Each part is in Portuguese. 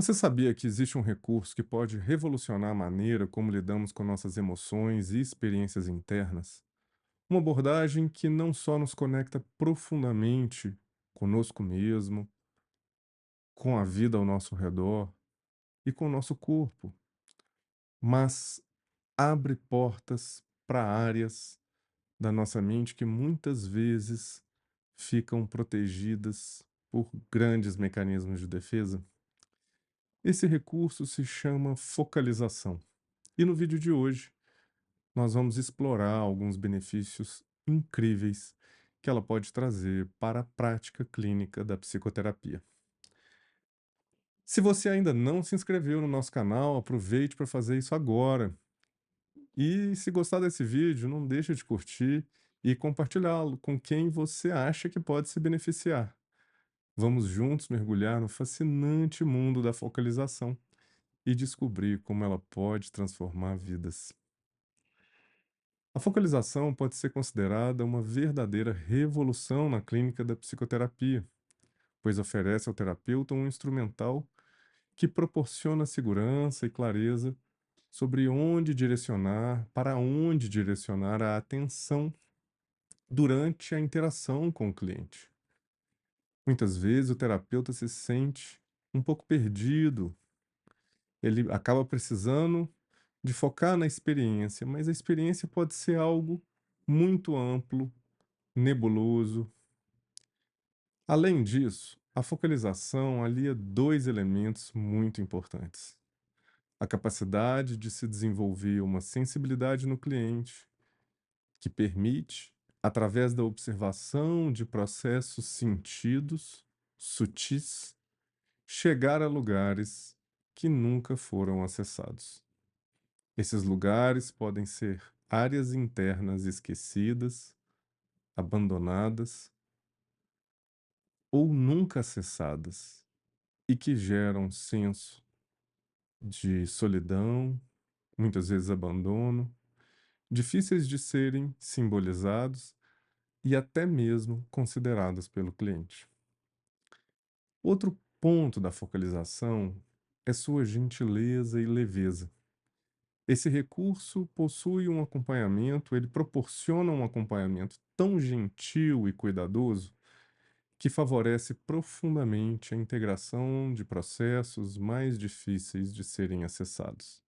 Você sabia que existe um recurso que pode revolucionar a maneira como lidamos com nossas emoções e experiências internas? Uma abordagem que não só nos conecta profundamente conosco mesmo, com a vida ao nosso redor e com o nosso corpo, mas abre portas para áreas da nossa mente que muitas vezes ficam protegidas por grandes mecanismos de defesa. Esse recurso se chama focalização. E no vídeo de hoje, nós vamos explorar alguns benefícios incríveis que ela pode trazer para a prática clínica da psicoterapia. Se você ainda não se inscreveu no nosso canal, aproveite para fazer isso agora. E se gostar desse vídeo, não deixe de curtir e compartilhá-lo com quem você acha que pode se beneficiar. Vamos juntos mergulhar no fascinante mundo da focalização e descobrir como ela pode transformar vidas. A focalização pode ser considerada uma verdadeira revolução na clínica da psicoterapia, pois oferece ao terapeuta um instrumental que proporciona segurança e clareza sobre para onde direcionar a atenção durante a interação com o cliente. Muitas vezes o terapeuta se sente um pouco perdido, ele acaba precisando de focar na experiência, mas a experiência pode ser algo muito amplo, nebuloso. Além disso, a focalização alia dois elementos muito importantes: a capacidade de se desenvolver uma sensibilidade no cliente, que permite, através da observação de processos sentidos, sutis, chegar a lugares que nunca foram acessados. Esses lugares podem ser áreas internas esquecidas, abandonadas ou nunca acessadas e que geram um senso de solidão, muitas vezes abandono, difíceis de serem simbolizados e até mesmo considerados pelo cliente. Outro ponto da focalização é sua gentileza e leveza. Esse recurso possui um acompanhamento, ele proporciona um acompanhamento tão gentil e cuidadoso que favorece profundamente a integração de processos mais difíceis de serem acessados.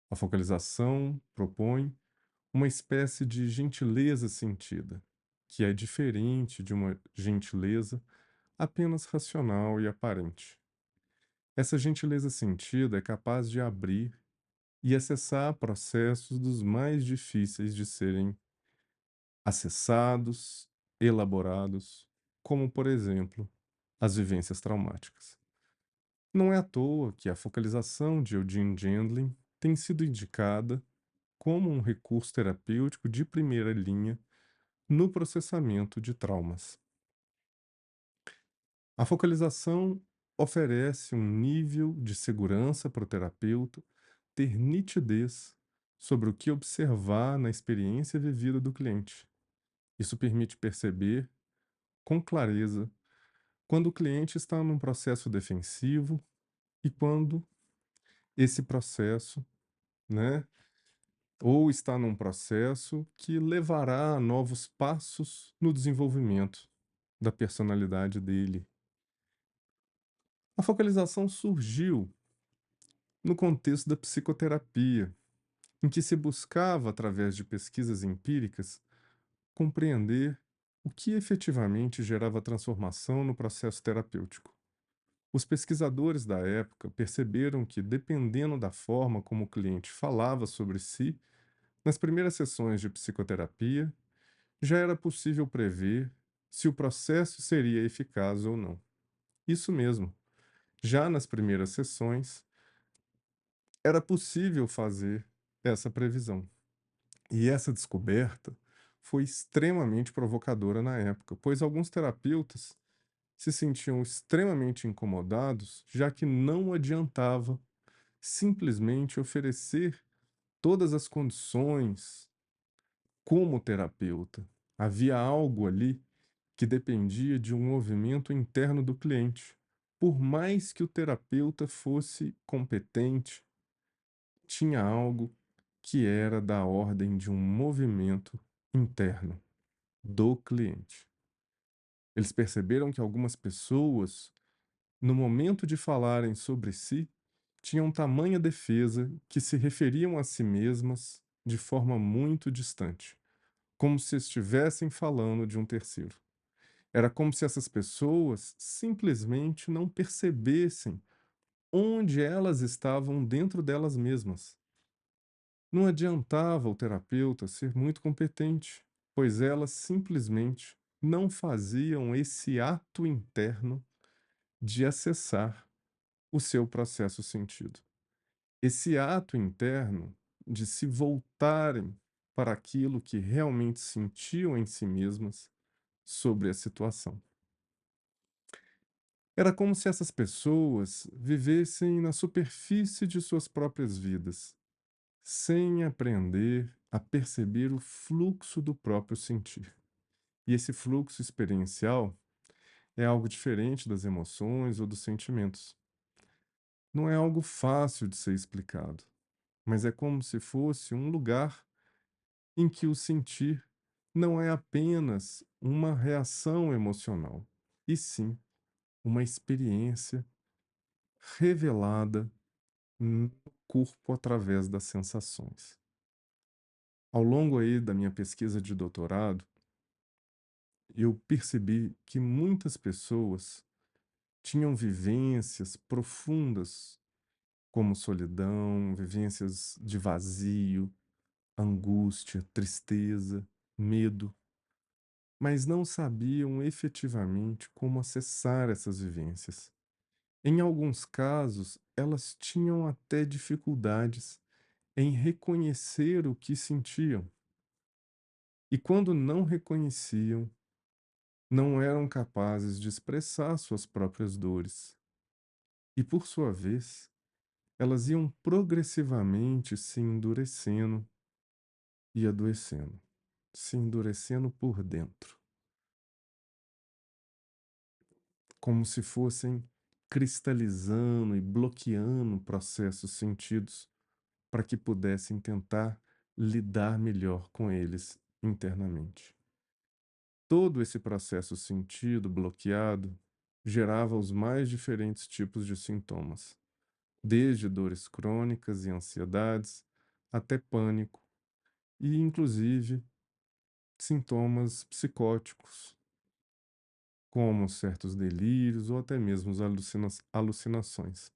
A focalização propõe uma espécie de gentileza sentida, que é diferente de uma gentileza apenas racional e aparente. Essa gentileza sentida é capaz de abrir e acessar processos dos mais difíceis de serem acessados, elaborados, como, por exemplo, as vivências traumáticas. Não é à toa que a focalização de Eugene Gendlin tem sido indicada como um recurso terapêutico de primeira linha no processamento de traumas. A focalização oferece um nível de segurança para o terapeuta ter nitidez sobre o que observar na experiência vivida do cliente. Isso permite perceber com clareza quando o cliente está num processo defensivo e quando esse processo, né, ou está num processo que levará a novos passos no desenvolvimento da personalidade dele. A focalização surgiu no contexto da psicoterapia, em que se buscava, através de pesquisas empíricas, compreender o que efetivamente gerava transformação no processo terapêutico. Os pesquisadores da época perceberam que, dependendo da forma como o cliente falava sobre si, nas primeiras sessões de psicoterapia, já era possível prever se o processo seria eficaz ou não. Isso mesmo, já nas primeiras sessões, era possível fazer essa previsão. E essa descoberta foi extremamente provocadora na época, pois alguns terapeutas se sentiam extremamente incomodados, já que não adiantava simplesmente oferecer todas as condições como terapeuta. Havia algo ali que dependia de um movimento interno do cliente. por mais que o terapeuta fosse competente, tinha algo que era da ordem de um movimento interno do cliente. Eles perceberam que algumas pessoas, no momento de falarem sobre si, tinham tamanha defesa que se referiam a si mesmas de forma muito distante, como se estivessem falando de um terceiro. Era como se essas pessoas simplesmente não percebessem onde elas estavam dentro delas mesmas. Não adiantava o terapeuta ser muito competente, pois elas simplesmente não faziam esse ato interno de acessar o seu processo sentido. Esse ato interno de se voltarem para aquilo que realmente sentiam em si mesmas sobre a situação. Era como se essas pessoas vivessem na superfície de suas próprias vidas, sem aprender a perceber o fluxo do próprio sentir. E esse fluxo experiencial é algo diferente das emoções ou dos sentimentos. Não é algo fácil de ser explicado, mas é como se fosse um lugar em que o sentir não é apenas uma reação emocional, e sim uma experiência revelada no corpo através das sensações. Ao longo aí da minha pesquisa de doutorado, eu percebi que muitas pessoas tinham vivências profundas, como solidão, vivências de vazio, angústia, tristeza, medo, mas não sabiam efetivamente como acessar essas vivências. Em alguns casos, elas tinham até dificuldades em reconhecer o que sentiam, e quando não reconheciam, não eram capazes de expressar suas próprias dores. E por sua vez, elas iam progressivamente se endurecendo e adoecendo, se endurecendo por dentro, como se fossem cristalizando e bloqueando processos sentidos para que pudessem tentar lidar melhor com eles internamente. Todo esse processo sentido bloqueado gerava os mais diferentes tipos de sintomas, desde dores crônicas e ansiedades até pânico e, inclusive, sintomas psicóticos, como certos delírios ou até mesmo as alucinações.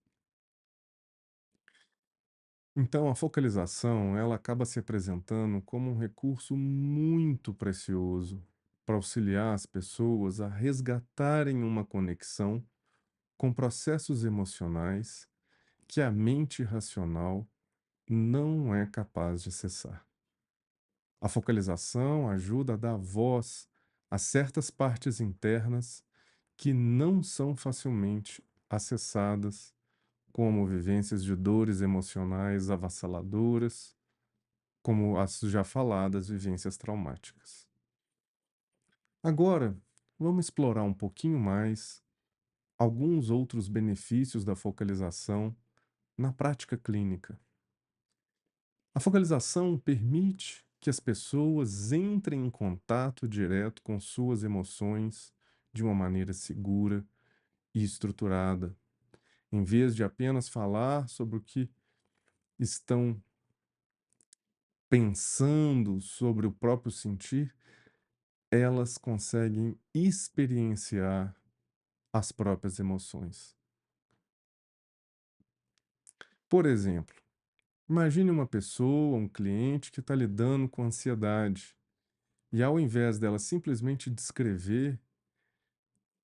Então, a focalização, ela acaba se apresentando como um recurso muito precioso para auxiliar as pessoas a resgatarem uma conexão com processos emocionais que a mente racional não é capaz de acessar. A focalização ajuda a dar voz a certas partes internas que não são facilmente acessadas, como vivências de dores emocionais avassaladoras, como as já faladas vivências traumáticas. Agora, vamos explorar um pouquinho mais alguns outros benefícios da focalização na prática clínica. A focalização permite que as pessoas entrem em contato direto com suas emoções de uma maneira segura e estruturada, em vez de apenas falar sobre o que estão pensando sobre o próprio sentir, elas conseguem experienciar as próprias emoções. Por exemplo, imagine uma pessoa, um cliente que está lidando com ansiedade e ao invés dela simplesmente descrever,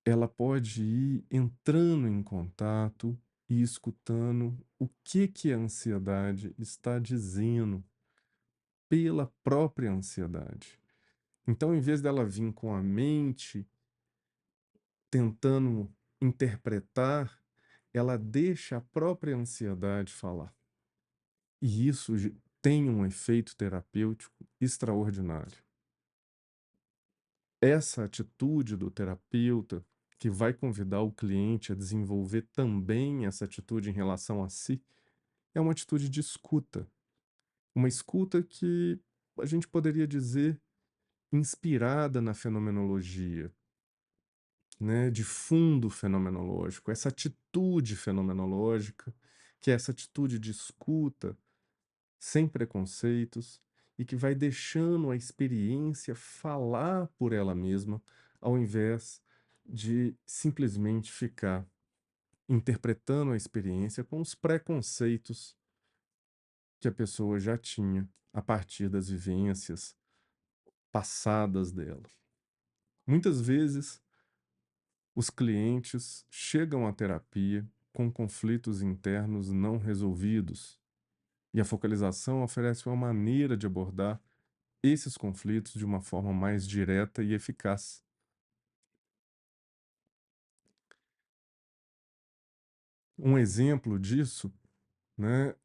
ela pode ir entrando em contato e escutando o que a ansiedade está dizendo pela própria ansiedade. Então, em vez dela vir com a mente tentando interpretar, ela deixa a própria ansiedade falar. E isso tem um efeito terapêutico extraordinário. Essa atitude do terapeuta que vai convidar o cliente a desenvolver também essa atitude em relação a si, é uma atitude de escuta. Uma escuta que a gente poderia dizer inspirada na fenomenologia, né, de fundo fenomenológico, essa atitude fenomenológica, que é essa atitude de escuta, sem preconceitos, e que vai deixando a experiência falar por ela mesma, ao invés de simplesmente ficar interpretando a experiência com os preconceitos que a pessoa já tinha a partir das vivências passadas dela. Muitas vezes, os clientes chegam à terapia com conflitos internos não resolvidos, e a focalização oferece uma maneira de abordar esses conflitos de uma forma mais direta e eficaz. Um exemplo disso, né,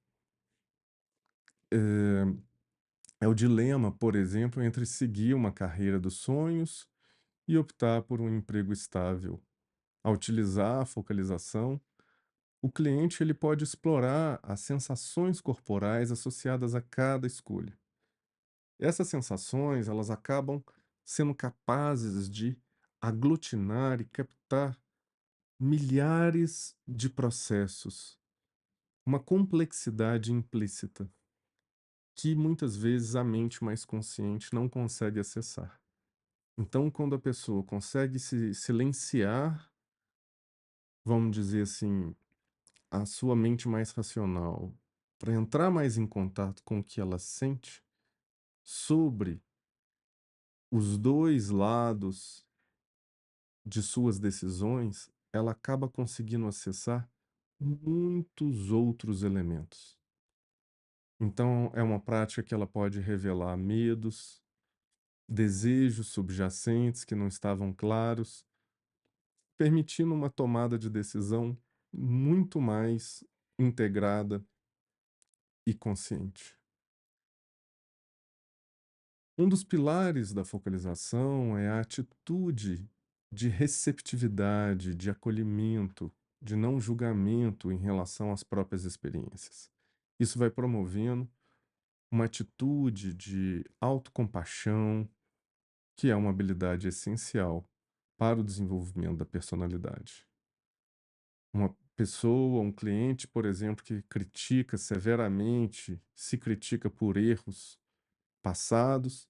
é, é o dilema, por exemplo, entre seguir uma carreira dos sonhos e optar por um emprego estável. Ao utilizar a focalização, o cliente ele pode explorar as sensações corporais associadas a cada escolha. Essas sensações, elas acabam sendo capazes de aglutinar e captar milhares de processos, uma complexidade implícita que muitas vezes a mente mais consciente não consegue acessar. Então, quando a pessoa consegue se silenciar, vamos dizer assim, a sua mente mais racional, para entrar mais em contato com o que ela sente sobre os dois lados de suas decisões, ela acaba conseguindo acessar muitos outros elementos. Então, é uma prática que ela pode revelar medos, desejos subjacentes que não estavam claros, permitindo uma tomada de decisão muito mais integrada e consciente. Um dos pilares da focalização é a atitude de receptividade, de acolhimento, de não julgamento em relação às próprias experiências. Isso vai promovendo uma atitude de autocompaixão, que é uma habilidade essencial para o desenvolvimento da personalidade. Uma pessoa, um cliente, por exemplo, que critica severamente, se critica por erros passados,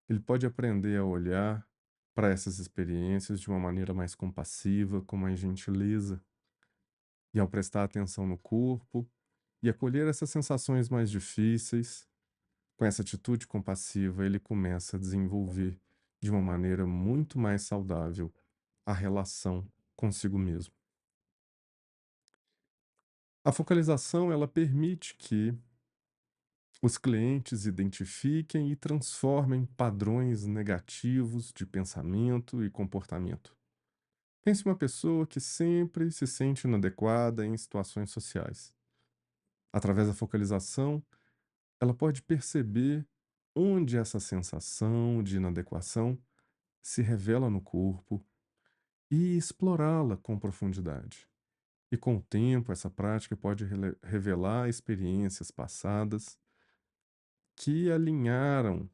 ele pode aprender a olhar para essas experiências de uma maneira mais compassiva, com mais gentileza, e ao prestar atenção no corpo e acolher essas sensações mais difíceis, com essa atitude compassiva, ele começa a desenvolver de uma maneira muito mais saudável a relação consigo mesmo. A focalização, ela permite que os clientes identifiquem e transformem padrões negativos de pensamento e comportamento. Pense uma pessoa que sempre se sente inadequada em situações sociais. Através da focalização, ela pode perceber onde essa sensação de inadequação se revela no corpo e explorá-la com profundidade. E com o tempo, essa prática pode revelar experiências passadas que alinharam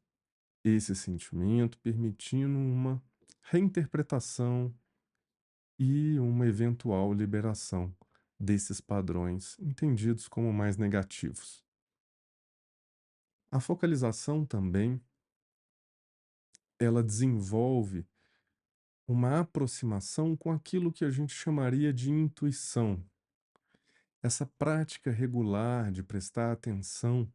esse sentimento, permitindo uma reinterpretação e uma eventual liberação desses padrões entendidos como mais negativos. A focalização também, ela desenvolve uma aproximação com aquilo que a gente chamaria de intuição. Essa prática regular de prestar atenção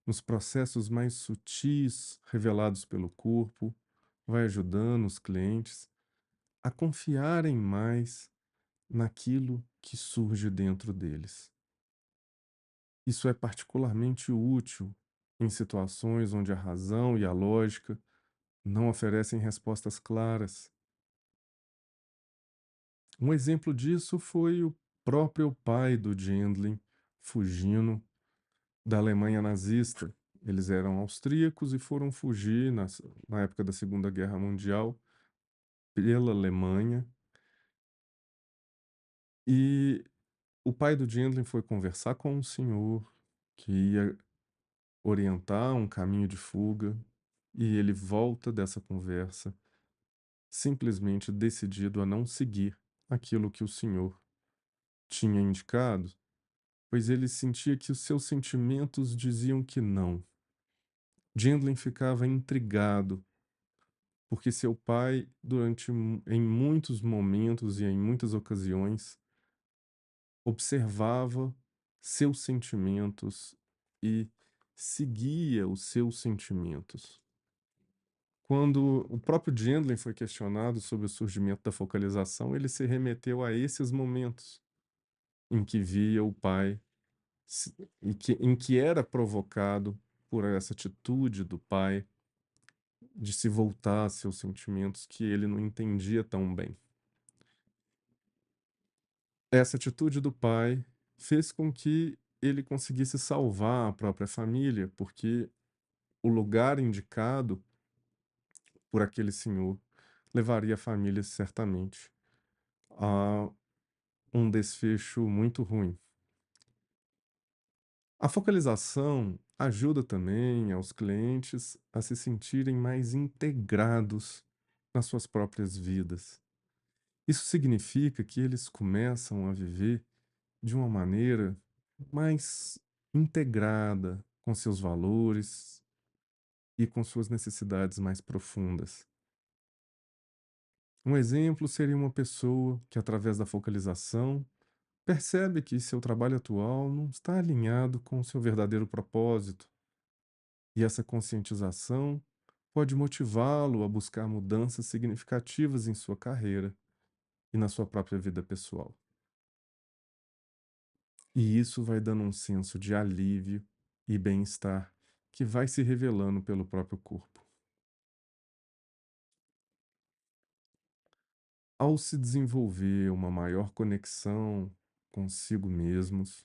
nos processos mais sutis revelados pelo corpo vai ajudando os clientes a confiarem mais naquilo que surge dentro deles. Isso é particularmente útil em situações onde a razão e a lógica não oferecem respostas claras. Um exemplo disso foi o próprio pai do Gendlin fugindo da Alemanha nazista. Eles eram austríacos e foram fugir na época da Segunda Guerra Mundial pela Alemanha. E o pai do Jendlin foi conversar com o senhor, que ia orientar um caminho de fuga, e ele volta dessa conversa simplesmente decidido a não seguir aquilo que o senhor tinha indicado, pois ele sentia que os seus sentimentos diziam que não. Jendlin ficava intrigado, porque seu pai, em muitos momentos e em muitas ocasiões, observava seus sentimentos e seguia os seus sentimentos. Quando o próprio Jendlin foi questionado sobre o surgimento da focalização, ele se remeteu a esses momentos em que via o pai em que era provocado por essa atitude do pai de se voltar a seus sentimentos que ele não entendia tão bem. Essa atitude do pai fez com que ele conseguisse salvar a própria família, porque o lugar indicado por aquele senhor levaria a família certamente a um desfecho muito ruim. A focalização ajuda também aos clientes a se sentirem mais integrados nas suas próprias vidas. Isso significa que eles começam a viver de uma maneira mais integrada com seus valores e com suas necessidades mais profundas. Um exemplo seria uma pessoa que, através da focalização, percebe que seu trabalho atual não está alinhado com seu verdadeiro propósito, e essa conscientização pode motivá-lo a buscar mudanças significativas em sua carreira e na sua própria vida pessoal. E isso vai dando um senso de alívio e bem-estar que vai se revelando pelo próprio corpo. Ao se desenvolver uma maior conexão consigo mesmos,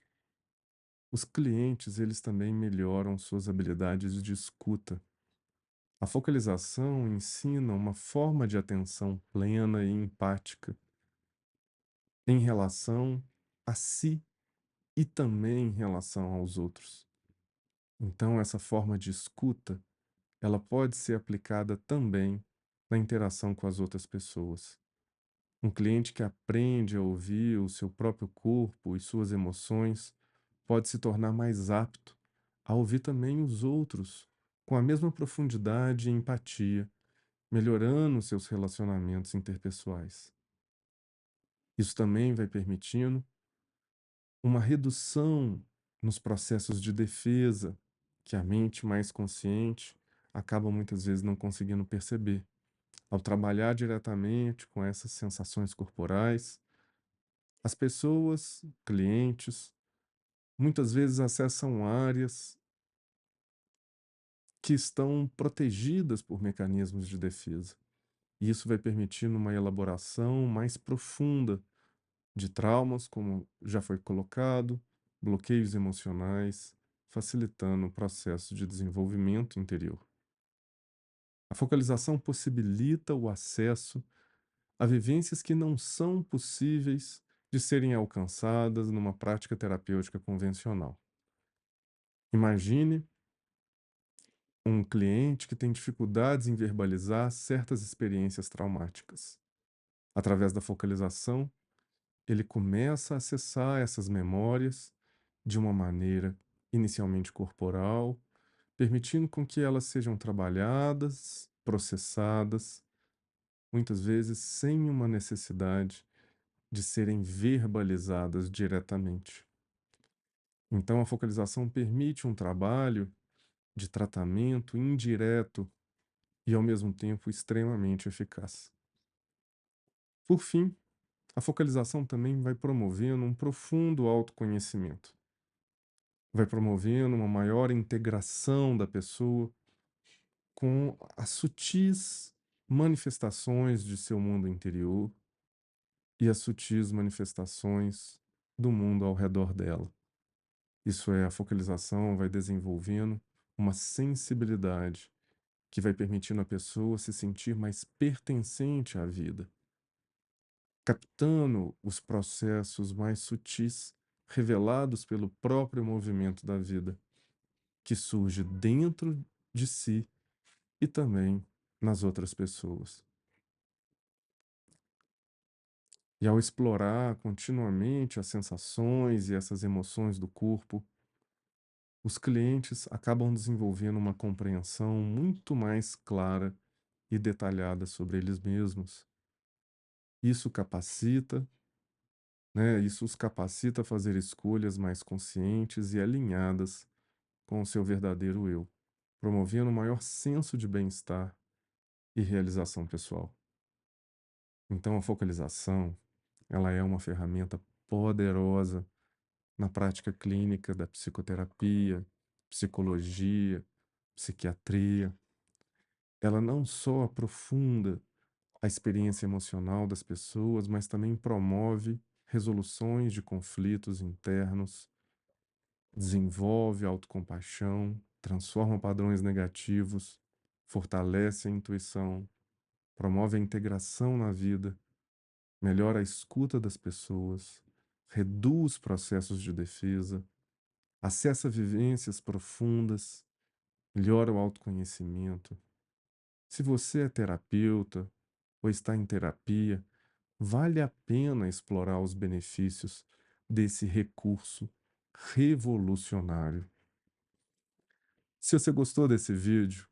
os clientes eles também melhoram suas habilidades de escuta. A focalização ensina uma forma de atenção plena e empática em relação a si e também em relação aos outros. Então, essa forma de escuta, ela pode ser aplicada também na interação com as outras pessoas. Um cliente que aprende a ouvir o seu próprio corpo e suas emoções pode se tornar mais apto a ouvir também os outros com a mesma profundidade e empatia, melhorando seus relacionamentos interpessoais. Isso também vai permitindo uma redução nos processos de defesa que a mente mais consciente acaba muitas vezes não conseguindo perceber. Ao trabalhar diretamente com essas sensações corporais, as pessoas, clientes, muitas vezes acessam áreas que estão protegidas por mecanismos de defesa. E isso vai permitindo uma elaboração mais profunda de traumas, como já foi colocado, bloqueios emocionais, facilitando o processo de desenvolvimento interior. A focalização possibilita o acesso a vivências que não são possíveis de serem alcançadas numa prática terapêutica convencional. Imagine um cliente que tem dificuldades em verbalizar certas experiências traumáticas. Através da focalização, ele começa a acessar essas memórias de uma maneira inicialmente corporal, permitindo com que elas sejam trabalhadas, processadas, muitas vezes sem uma necessidade de serem verbalizadas diretamente. Então, a focalização permite um trabalho de tratamento indireto e, ao mesmo tempo, extremamente eficaz. Por fim, a focalização também vai promovendo um profundo autoconhecimento. Vai promovendo uma maior integração da pessoa com as sutis manifestações de seu mundo interior e as sutis manifestações do mundo ao redor dela. Isso é, a focalização vai desenvolvendo uma sensibilidade que vai permitindo a pessoa se sentir mais pertencente à vida. captando os processos mais sutis revelados pelo próprio movimento da vida, que surge dentro de si e também nas outras pessoas. E ao explorar continuamente as sensações e essas emoções do corpo, os clientes acabam desenvolvendo uma compreensão muito mais clara e detalhada sobre eles mesmos. Isso capacita, né? Isso os capacita a fazer escolhas mais conscientes e alinhadas com o seu verdadeiro eu, promovendo um maior senso de bem-estar e realização pessoal. Então, a focalização, ela é uma ferramenta poderosa na prática clínica da psicoterapia, psicologia, psiquiatria. Ela não só aprofunda a experiência emocional das pessoas, mas também promove resoluções de conflitos internos, desenvolve autocompaixão, transforma padrões negativos, fortalece a intuição, promove a integração na vida, melhora a escuta das pessoas, reduz processos de defesa, acessa vivências profundas, melhora o autoconhecimento. Se você é terapeuta ou está em terapia, vale a pena explorar os benefícios desse recurso revolucionário. Se você gostou desse vídeo,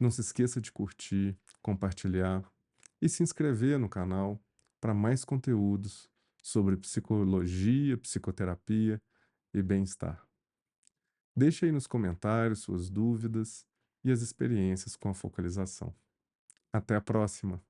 não se esqueça de curtir, compartilhar e se inscrever no canal para mais conteúdos sobre psicologia, psicoterapia e bem-estar. Deixe aí nos comentários suas dúvidas e as experiências com a focalização. Até a próxima!